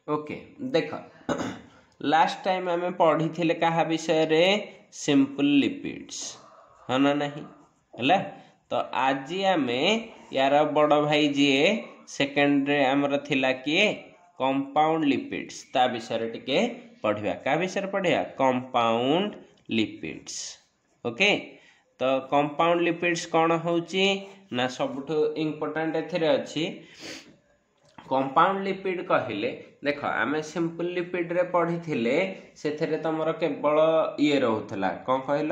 Okay देख last time आम पढ़ी थे क्या विषय रे सिंपल लिपिड्स हाँ ना नहीं है तो आज आम यार बड़ भाई जी सेकेंड रे आमर थिला किए कंपाउंड लिपिड्स ता विषय टिके पढ़िया क्या विषय पढ़िया कंपाउंड लिपिड्स ओके तो कंपाउंड लिपिड्स कौन होची ना सबुठ इम्पोर्टाट एथिरे अच्छी कंपाउंड लिपिड कहले देख आम सिंपल लिपिड रे पढ़ी थिले से तुमर केवल ये रोला कौन कहल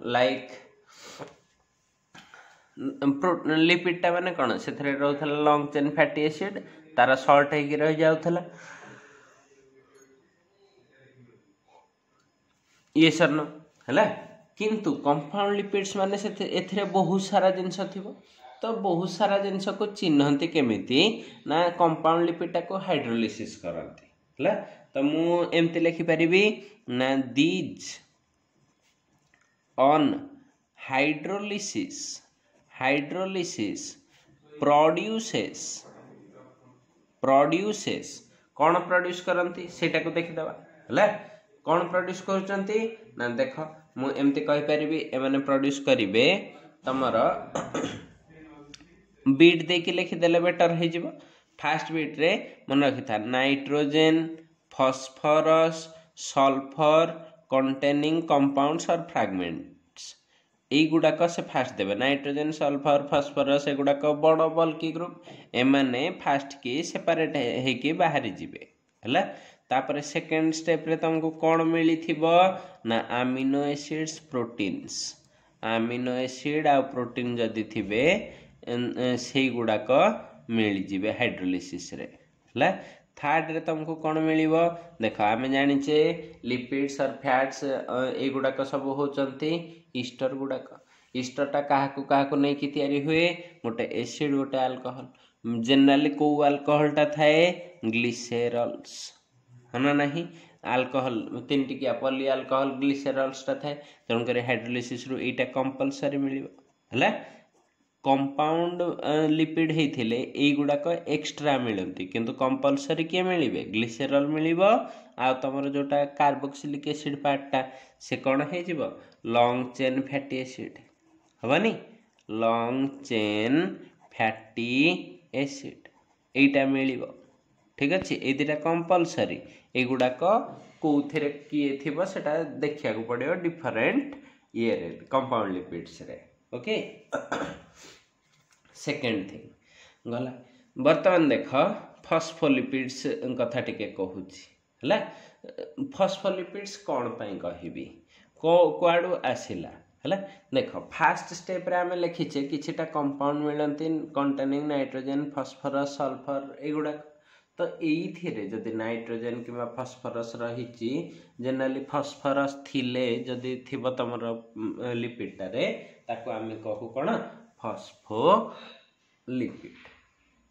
लाइक लिपिडटा माने कौन से रोला लॉन्ग चेन फैटी एसिड तार सल्ट होगी रही जाऊला ये सरन है किंतु कंपाउंड लिपिड्स माने से बहुत सारा जिनस थिबो तो बहुत सारा जिनस को चिन्हती केमिति ना कंपाउंड लिपिडटा को हाइड्रोलिसिस करती है तो मु एमती लिखि परिबी ना दीज ऑन हाइड्रोलिसिस प्रोड्यूसेस कौन प्रोड्यूस करती सेटा को देखिदबा है कौन प्रोड्यूस करचंती ना देख मु एमती कहि परिबी एमाने प्रोड्यूस करिवे तमर बीट देकी लिखिदेले बेटर हो फास्ट बीट रे मन रखी था nitrogen phosphorus sulphur containing compounds और फ्रैगमेंट्स युड़ाक से फास्ट देवे नाइट्रोजेन सल्फर फॉस्फोरस एगुड़ाक बड़ बल्कि ग्रुप एमाने फास्ट की सेपरेट होगी बाहरी जीवे है तापर सेकेंड स्टेप रे तुमको कौन मिली थिबो ना amino acids proteins amino acid आ प्रोटीन जदि थिबे से गुड़ाक मिलଯିवे हाइड्रोलिसिस रे है थर्ड रे तुमको कौन मिलिबो देख आम जानिचे लिपिड्स और फैट्स ए गुड़ाक सब होचंती ईस्टर गुड़ाक ईस्टरटा काहाकू नहीं कि तैयारी हुए गोटे एसिड गोटे अल्कोहल जनरली को अल्कोहलटा थाए ग्लिसेरल्स है ना नहीं अल्कोहल तीन टिकिया पॉली अल्कोहल ग्लिसेरल्सटा थाए तेणुक हाइड्रोलिसिस रु एटा कंपलसरी मिलिबो है कंपाउंड लिपिड होते ये गुड़ाक एक्सट्रा मिलती किंतु कंपलसरी किए मिले ग्लिसेरल मिल आ तुम जोटा कार्बोक्सिलिक एसिड पार्टा से कौन हो लॉन्ग चेन फैटी एसिड हेनी लॉन्ग चेन फैटी एसिड यहीटा मिल ठीक अच्छे ये दुटा कंपलसरी एगुड़ाक कौन किए थी सेटा देखा पड़ो डिफरेंट ये कंपाउंड लिपिड्स रे ओके सेकेंड थिंग गला बर्तमान देख फॉस्फोलिपिड्स कथा टिके कहूँ है फॉस्फोलिपिड्स कौन पाई कहबी कुआड़ू आसिला है देख फास्ट स्टेप रे आम लिखीचे किछिटा कंपाउंड मिलती कंटेनिंग नाइट्रोजेन फॉस्फोरस सल्फर एगुड़ाक तो ये जदि नाइट्रोजेन कि फॉस्फोरस रही जनरली फॉस्फोरस थिले जदि थिबो तमर लिपिडटारे ताको आम कहू कौन फॉस्फोलिपिड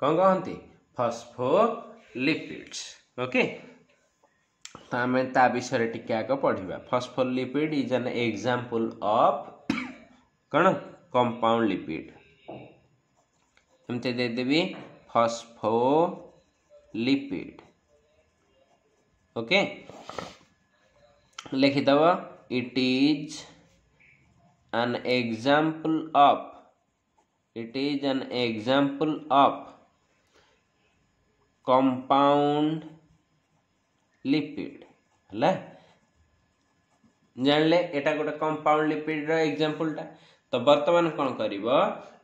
कौन कहती फॉस्फोलिपिड्स ओके तो आम ता विषय टिके आग पढ़ा phospholipid is an example of कौन कंपाउंड लिपिड एमती देदेवी फॉस्फोलिपिड ओके लिखिदव it is an example of compound lipid है जानले एटा गोटे कंपाउंड लिपिड रो एग्जांपल टा तो वर्तमान कौन करिवो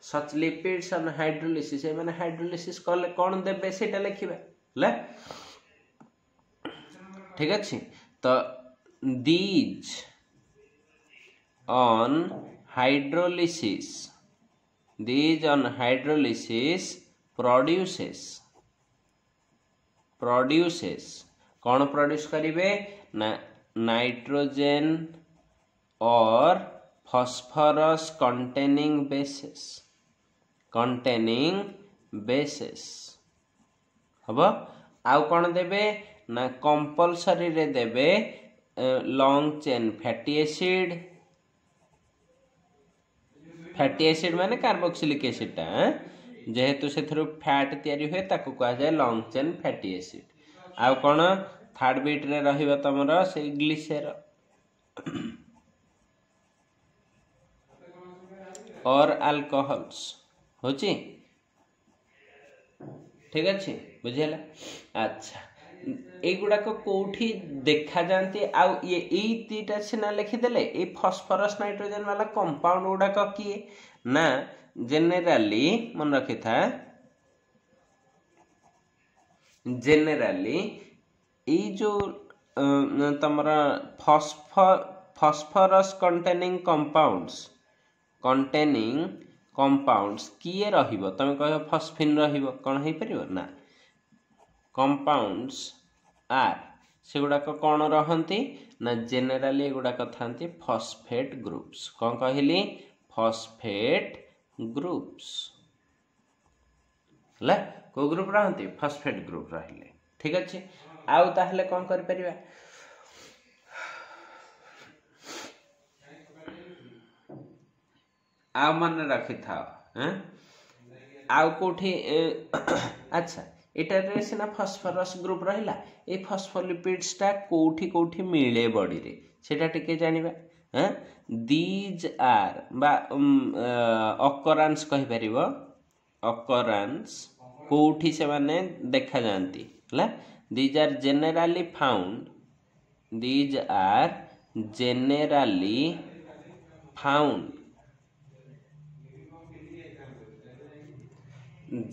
सच लिपिड्स ऑन हाइड्रोलिसिस माने हाइड्रोलिसिस कले कौन देबे सेटा लिखिबे ले ठीक अछि तो दीज on hydrolysis produces कौन प्रोड्यूस करिवे ना नाइट्रोजेन और फॉस्फोरस containing bases हम आउ कौन देबे ना कंपलसरी रे देबे लॉन्ग चेन फैटी एसिड माने कार्बोक्सिलिक एसिड जेहेतु से फैट तैयारी हुए ताको कहा जाए लॉन्ग चेन फैटी एसिड आउ कौन थर्ड बीट रे रहिबा तमरा से ग्लिसेर और अल्कोहल्स होची ठीक अच्छे बुझेला। अच्छा एगुड़ाक कौटी देखा जाती आउ ये दीटा सीना लिखिदेले ये फॉस्फोरस नाइट्रोजन वाला कंपाउंड गुड़ाक किए ना जेनेराली मन रखी था जेनेराली ये जो तमरा फॉस्फोरस कंटेनिंग कंपाउंड्स किए रहिबो तमे कह फॉस्फिन रहिबो कौन हो परिबो ना कंपाउंड्स आर से गुड़ाक कौन रहती ना जेनेराली गुड़ाक थांती फॉस्फेट ग्रुप्स कौन कहली फॉस्फेट ग्रुप्स है को ग्रुप रहती फॉस्फेट ग्रुप रहिले ठीक अच्छे। आउ ताहले कौन कर परिबा आ मन रखी था आउ कोठी अच्छा एटारे सिना फॉस्फोरस ग्रुप रहिला ए फॉस्फोलिपिड्स टा कोठी कोठी मिले बॉडी रे सेटा टिके जानिबा दीज आर बा ऑकरेंस कहि परिबो ऑकरेंस कोठी से माने देखा जानती हला these are generally found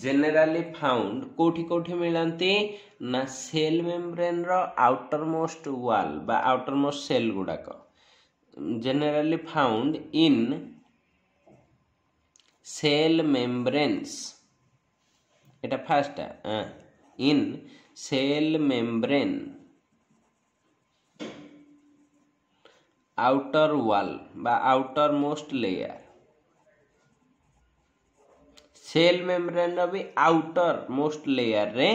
generally found कोठी कोठी मिलती ना सेल मेम्ब्रेन रो आउटर मोस्ट वाल बा आउटर मोस्ट सेल गुड़ाक generally found in cell membranes एटा फास्ट in cell membrane outer wall बा outermost layer cell membrane रो भी आउटर मोस्ट लेयर रे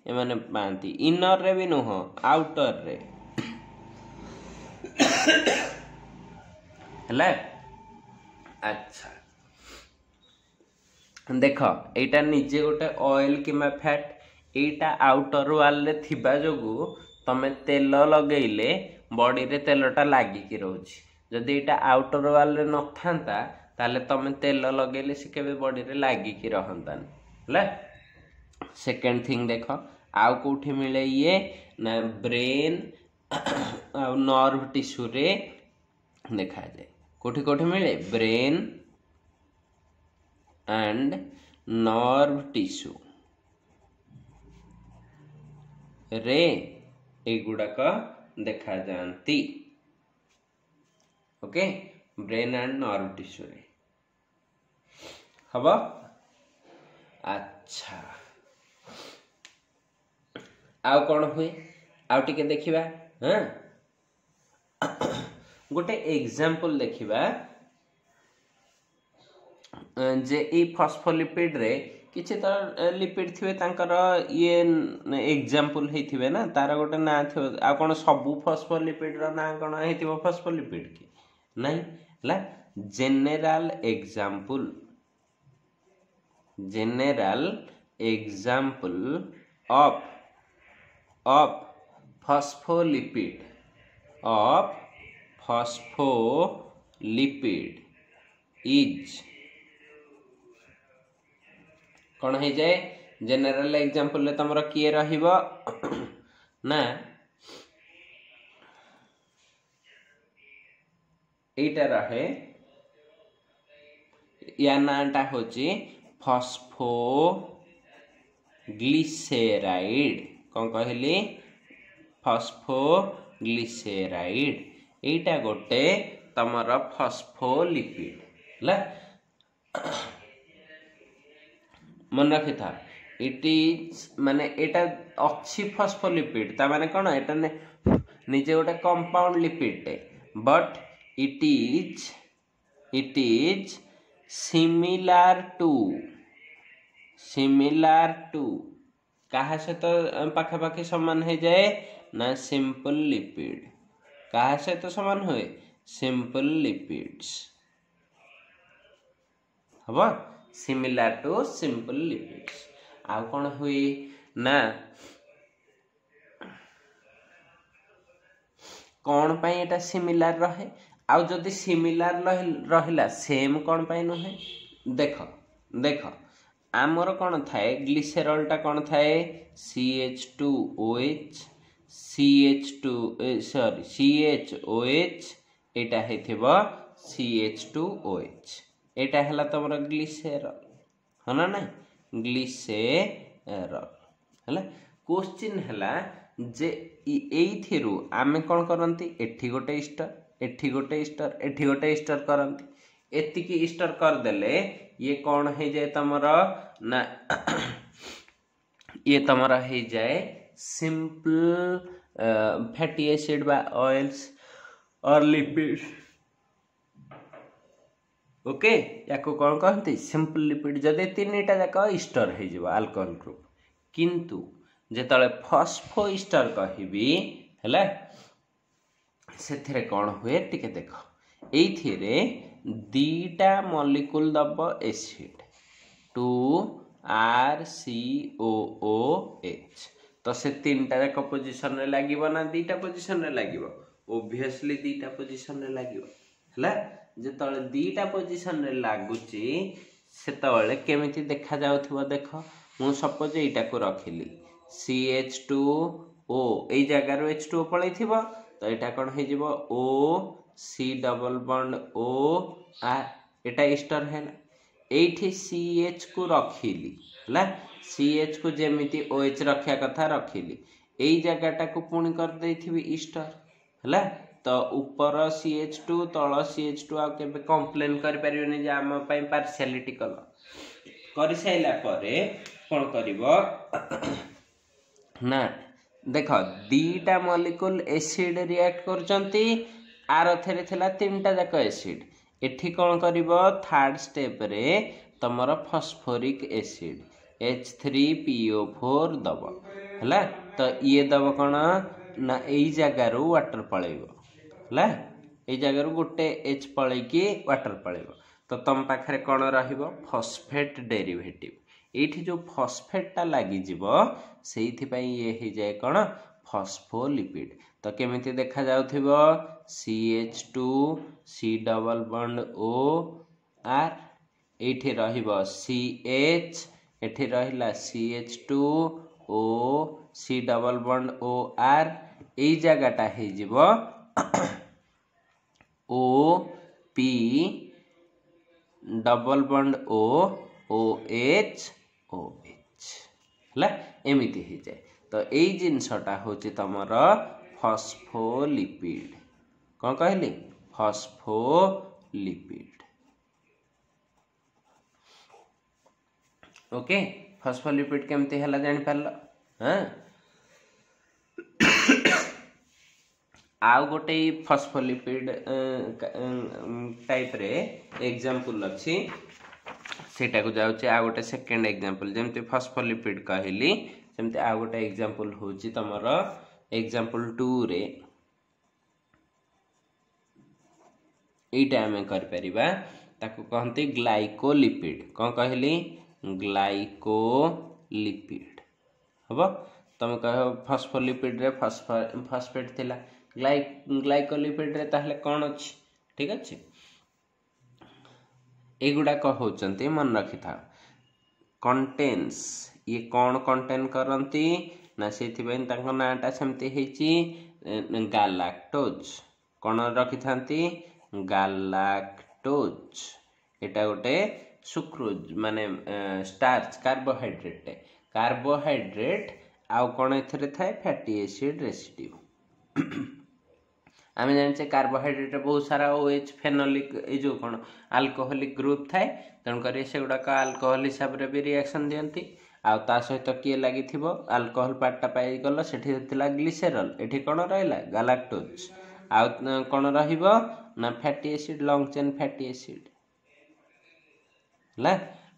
एमाने पाती इनर रे भी नुह आउटर रे हैला। अच्छा देख एटा निजे गोटे ऑयल किमा फैट एटा आउटर वाल रे थिबा जोगु तमे तेल लगेइले बॉडी रे तेलटा लागिकी रहउछि जदि एटा आउटर वाल रे न थांता ताले तमे तेल लगेले से केबे बॉडी रे लागिकी रहंतान हैला। सेकंड थिंग देख आउ कोठी मिले ये ना ब्रेन आ नर्व टिश्यू रे देखा जाए कोठी कोठी मिले ब्रेन एंड नर्व टिश्यू रे एगुड़ाक देखा जाती okay brain and nerve tissue रे हबो। अच्छा आउ कौन हुए आउ टिके देखिबा गोटे एग्जांपल देखिबा जे ई फॉस्फोलिपिड रे किछि तो लिपिड थिबे तांकर ये एग्जांपल हेथिबे ना तार गोटे ना थिबे आ कोन सबु फॉस्फोलिपिड रो ना कोन हेथिबो फॉस्फोलिपिड की नहीं ला general example of phospholipid is कौन हो जाए जनरल एग्जांपल ले तमरा किए रहिबो ना एटा रहे या नाटा होची फॉस्फोग्लिसेराइड कौन कहली फॉस्फोग्लिसेराइड एटा गोटे तमरा फॉस्फोलिपिड ला मन रखी था इट इज माने एटा अच्छी फॉस्फोलिपिड ता माने कोन एटा ने निजे गोटे कंपाउंड लिपिड टे but it is similar to कहा से तो पाखापाखि समान हो जाए ना सिंपल लिपिड कहा से तो समान हुए सिंपल लिपिड्स हबो सिमिलर टू सिंपल लिपिड्स आ कौन हुए ना कौन पाई एटा सिमिलार रहे आउ जदि सिमिलार रहिला सेम कौन पाई नुहे देख देख आमर कौन थाए ग्लिसेरॉल टा कौन थाए CH2OH CHOH एटा हेथिबो CH2OH एटा हला तमर ग्लिसेरॉल हना ना ग्लिसेरॉल हला क्वेश्चन हला जे एइथिरु आमे कौन करंती एठी गोटे स्टर एठी गोटे स्टर एठी गोटे स्टर करंती एतिकी स्टर कर देले ये कौन हे जाए तमर ना ये तमर हे जाए सिंपल फैटी एसिड बा ऑयल्स और लिपिड ओके याको कौन कहते सिंपल लिपिड जदि तीनटा जाक स्टर हे जिवो अल्कोहल ग्रुप किंतु जेतले फॉस्फो स्टर कहबी हैला सेथिरे कौन हुए टिके देख एइथिरे दीटा मॉलिक्यूल दब एसिड 2RCOOH तो से तीनटा जाक पोजीशन रे लागिवो ना दीटा पोजीशन रे लागिवो ऑब्वियसली दीटा पोजीशन रे लागिवो हैला जेतले दीटा पोजीशन रे लागुची सेतले केमिति देखा जाउथिबो देख मु सपोज एटा को रखिली CH2O एई जगह रो H2O पळै थिबो तो एटा कोन हे जिवो O C double bond O R एटा स्टर हैला एठी CH को रखिली हैला CH को जेमिति OH रखिया कथा रखिली एई जगहटा को पुणी कर देथिबी स्टर हैला तो ऊपर CH2 तळ CH2 आ केबे कंप्लेन कर परियोनी जे आम पई पार्शियलिटी कर साइला परे कोन करिवो ना देख दीटा मॉलिक्यूल एसिड रिएक्ट करचंती आर थेरे थिला तीनटा जाक एसिड एठी कोन करिवो थर्ड स्टेप रे तमरो फास्फोरिक एसिड H3PO4 दब हला तो ये दब कोन ना एई जगह रो वाटर पळेबो हला एई जगह रो गोटे H पळै की वाटर पळेबो तो तम पाखरे कोन रहिबो फॉस्फेट डेरिवेटिव एठी जो फॉस्फेट टा लागि जिवो सेइथि पई ये हे जाय कोन फॉस्फोलिपिड तो केमिति देखा जाउथिबो CH2 C double bond O R एठी रहिबो CH एठी रहिला CH2 O C double bond O R एई जगहटा हे जिवो O P double bond O OH OH हला एमिति हे जाय तो एई जिनसटा होची तमर फॉस्फोलिपिड कोन कहली फॉस्फोलिपिड ओके फॉस्फोलिपिड केमति हला जानि परलो हां आउ गोटे फॉस्फोलिपिड टाइप रे एग्जांपल अछि सेटा को जाउची आ गोटे सेकंड एग्जांपल जेमति फॉस्फोलिपिड कहली सेमति आ गोटे एग्जांपल होची तमर एग्जांपल 2 रे एटा हमें कर परिबा ताको कहंती ग्लाइकोलिपिड कोन कहली ग्लाइकोलिपिड हबो तमे कहो फॉस्फोलिपिड रे फॉस्फेट थिला ग्लाइकोलिपिड रे ताहले कोन अछि ठीक अछि एगुडा को होचंती मन रखि था कंटेन्स ये कौन कंटेन करंती ना सेथि बेन ताको नाटा सेमति हेची गालाक्टोज कोन रखि थांती गालाक्टोज एटा गोटे सुक्रोज माने स्टार्च कार्बोहाइड्रेट आउ कोन एथरे थाए फैटी एसिड रेसिड्यू आमे जानचे कार्बोहाइड्रेट बहुत सारा OH फेनोलिक ए जो कोन अल्कोहलिक ग्रुप थाए तन करी सेगुडा का अल्कोहल हिसाब रे भी रिएक्शन दियंती आ ता सहित किए लागि थिबो अल्कोहल पार्ट टा पाई गलो सेठी थिला ग्लिसरॉल एठी कोन रहला गालाक्टोज आ कोन रहिबो ना fatty acid long chain fatty acid हला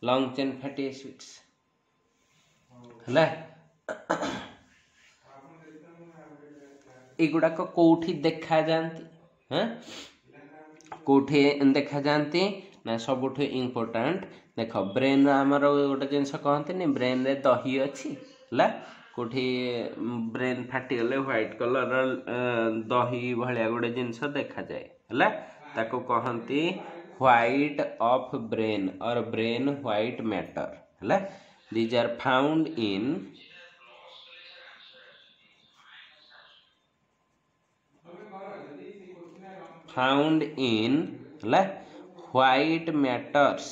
लॉन्ग चेन फैटी एसिड्स हला एगुडा को कोठी देखा जानती हैं कोठी देखा जानती ना सबुठे इंपोर्टेंट देखो ब्रेन आमर गोटे जिनस कहते ब्रेन रे दही अच्छी हला कोठी ब्रेन फाटीगले व्हाइट कलर दही भाया गोटे जिनस देखा जाए है ताको कहती व्हाइट ऑफ ब्रेन और ब्रेन व्हाइट मैटर है these are found in white matters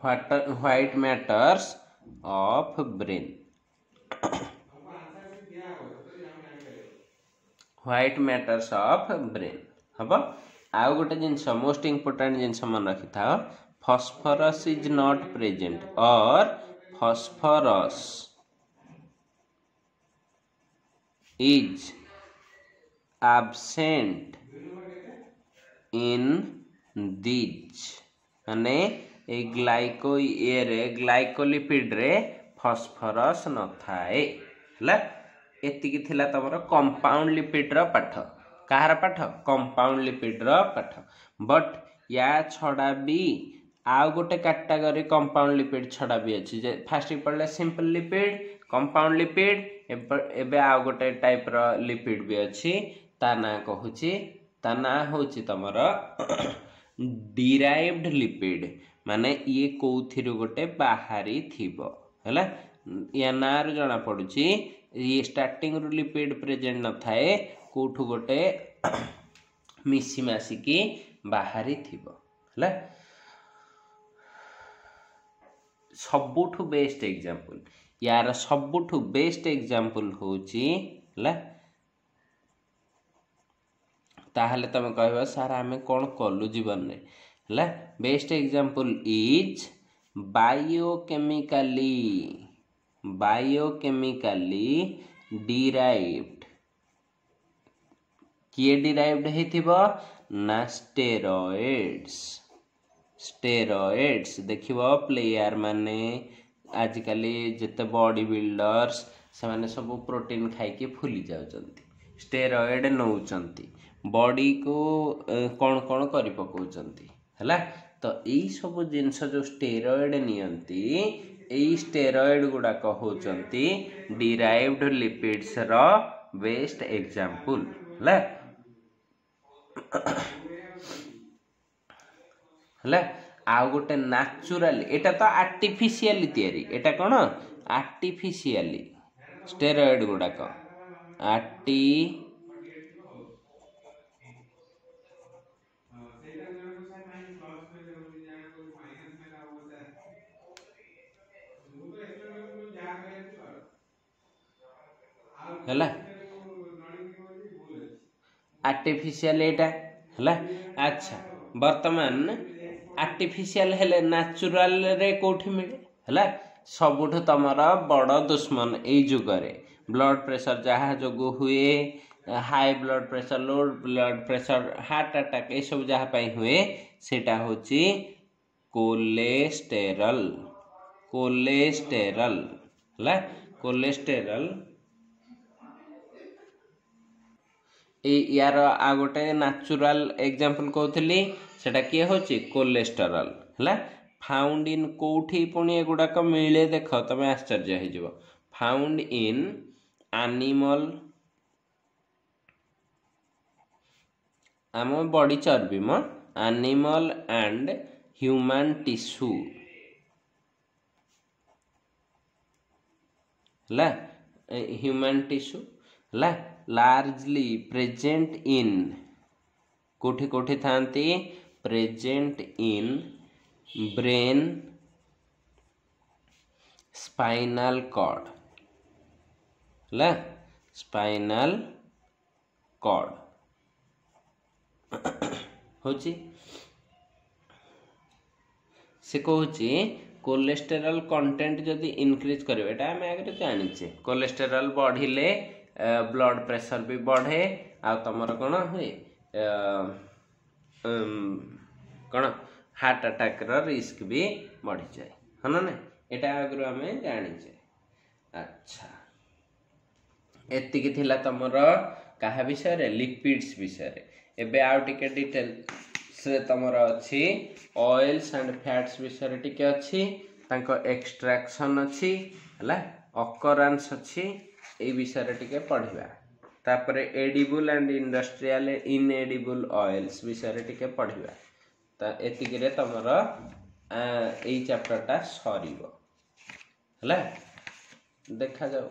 white matters of brain white matters of brain हम आउ गोटे जिनस मोस्ट इम्पोर्टेंट जिनस मन रखी था phosphorus is not present or phosphorus is absent in these माने ए glyco ये ग्लाइकोलिपिड रे फॉस्फोरस न थाए हला एतिकी थिला तमरो कंपाउंड लिपिड रो पाठ कहार पाठ कंपाउंड लिपिड रो पाठ बट या छड़ा भी आउ गोटे कैटेगरी कंपाउंड लिपिड छड़ा भी अछि जे फास्ट पड़ले सिंपल लिपिड कंपाउंड लिपिड एबे आउ गोटे टाइप रो लिपिड भी अछि ता ना कहूची ता ना होची तमरो डिराइव्ड लिपिड माने ये कोथिरु गोटे बाहरी थिबो हैला या नार जना पडुची ये स्टार्टिंग रु लिपिड प्रेजेंट न थाए कोठु गोटे मिसी मासी की बाहरी थिबो हैला सबुठु बेस्ट एग्जांपल यार सबुठु बेस्ट एग्जांपल होची हैला ताहले तमे कहबो सर आमे कोन कलु जीवन रे हैला best example is biochemically derived किए डिराइव्ड हेथिबो ना स्टेरॉइड्स देखिबो प्लेयर माने आजिकली जते बॉडी बिल्डर्स से माने सब प्रोटीन खाई के फुली जाउचंती स्टेरॉइड नउचंती बॉडी को कौन कौन करि पकाउचंती हैला तो यही सब जिनस जो स्टेरॉइड नियंती यही स्टेरॉइड गुडा कहउचंती डिराइव्ड लिपिड्स रो बेस्ट एग्जांपल हैला हैला आ गोटे नेचुरल एटा तो आर्टिफिशियली तयारी एटा कोन आर्टिफिशियली स्टेरॉइड गुडा को हैला आर्टिफिशियल एटा हैला अच्छा वर्तमान आर्टिफिशियल हेले नेचुरल रे कोठी मिले हैला सबुठ तमरा बड़ दुश्मन ए जुगरे ब्लड प्रेशर जहाँ जोगु हुए high blood pressure low blood pressure heart attack ए सब जहाँ पाई हुए सेटा होची कोलेस्टेरल हैला कोलेस्टेरल यार आ गोटे नेचुरल एग्जांपल कहतली सेटा किए होची कोलेस्टेरल हैला फाउंड इन कोठी पुणी एगुडा को मिले देख तमे आश्चर्य हो जिवो फाउंड इन एनिमल आम बॉडी चर्बी म एनिमल एंड ह्यूमन टिश्यू ला ह्यूमन टिश्यू ला लार्जली प्रेजेंट इन कोठी कोठी थांती present in brain spinal cord ला स्पाइनल कॉर्ड होची से कहूची कोलेस्टेरल कंटेंट जदि इनक्रीज करिवे एटा हम आगे जानिचे कोलेस्टेरल बढ़िले ब्लड प्रेशर भी बढ़े आ तमर कोन हुए कोन हार्ट अटैक रो रिस्क भी बढ़ी जाए हन ना एटा आगु हमें जानिचे अच्छा एतिकी थिला तमर काहा विषय रे लिपिड्स विषय रे एबे आउ टिके डिटेल से तमर अछि ऑयल्स एंड फैट्स विषय रे टिके अछि तांको एक्सट्रैक्शन अच्छी है अकरांस अच्छी ये विषय टिके पढ़िबा तापर एडिबल एंड इंडस्ट्रियल इनएडिबल ऑयल्स विषय टिके पढ़िबा ता एतिक रे तमर एई चैप्टर टा सरीबो हला देखा जाऊ।